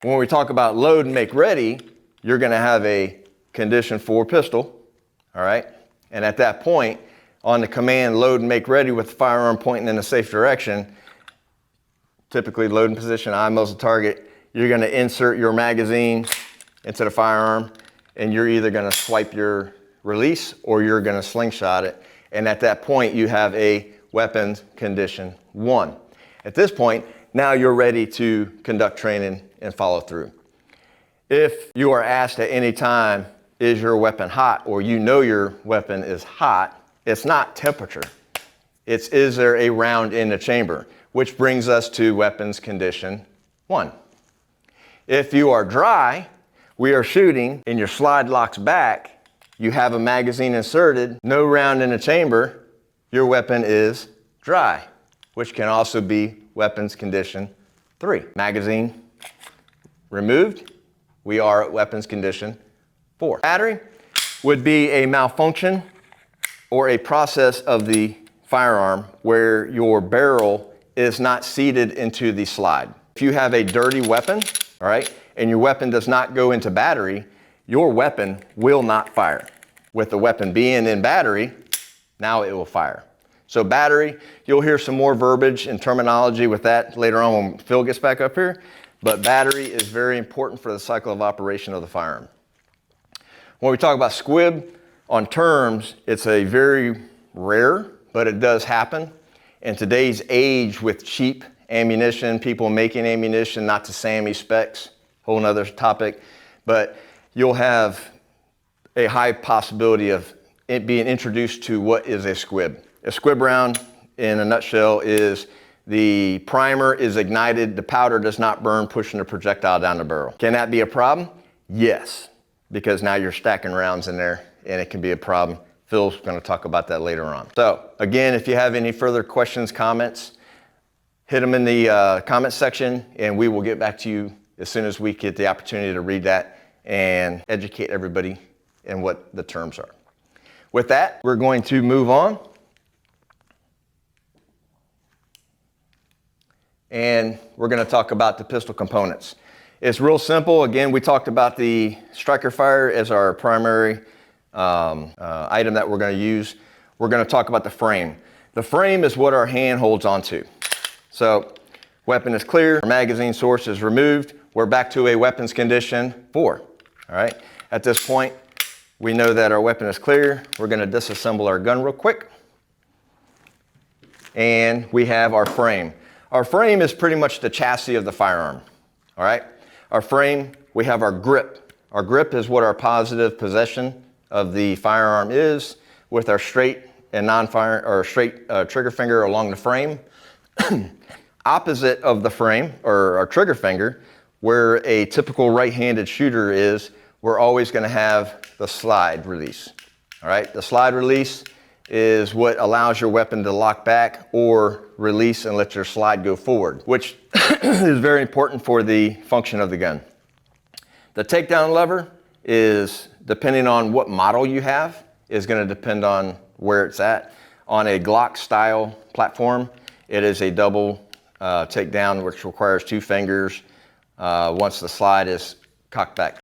When we talk about load and make ready, you're going to have a condition 4 pistol, all right? And at that point, on the command load and make ready with the firearm pointing in a safe direction, typically loading position, eye muzzle target, you're going to insert your magazine into the firearm, and you're either going to swipe your release or you're going to slingshot it. And at that point, you have a weapons condition 1. At this point, now you're ready to conduct training and follow through. If you are asked at any time, is your weapon hot, or you know your weapon is hot, it's not temperature. It's, is there a round in the chamber? Which brings us to weapons condition 1. If you are dry, we are shooting and your slide locks back, you have a magazine inserted, no round in the chamber, your weapon is dry, which can also be weapons condition 3. Magazine removed, we are at weapons condition 4. Battery would be a malfunction or a process of the firearm where your barrel is not seated into the slide. If you have a dirty weapon, all right, and your weapon does not go into battery, your weapon will not fire. With the weapon being in battery, now it will fire. So battery, you'll hear some more verbiage and terminology with that later on when Phil gets back up here, but battery is very important for the cycle of operation of the firearm. When we talk about squib, on terms, it's a very rare, but it does happen. In today's age with cheap ammunition, people making ammunition, not to SAMI specs, whole nother topic, but you'll have a high possibility of it being introduced to what is a squib. A squib round, in a nutshell, is the primer is ignited, the powder does not burn, pushing the projectile down the barrel. Can that be a problem? Yes, because now you're stacking rounds in there and it can be a problem. Phil's going to talk about that later on. So again, if you have any further questions, comments, hit them in the comment section and we will get back to you as soon as we get the opportunity to read that and educate everybody in what the terms are. With that, we're going to move on. And we're going to talk about the pistol components. It's real simple. Again, we talked about the striker fire as our primary item that we're going to use. We're going to talk about the frame. The frame is what our hand holds onto. So weapon is clear, our magazine source is removed. We're back to a weapons condition 4. All right. At this point, we know that our weapon is clear. We're going to disassemble our gun real quick. And we have our frame. Our frame is pretty much the chassis of the firearm. All right. Our frame, we have our grip. Our grip is what our positive possession of the firearm is, with our straight and non-fire or straight trigger finger along the frame. Opposite of the frame, or our trigger finger, where a typical right-handed shooter is, we're always going to have the slide release. All right. The slide release is what allows your weapon to lock back or release and let your slide go forward, which is very important for the function of the gun. The takedown lever is, depending on what model you have, is going to depend on where it's at. On a Glock style platform, it is a double takedown, which requires 2 fingers once the slide is cocked back.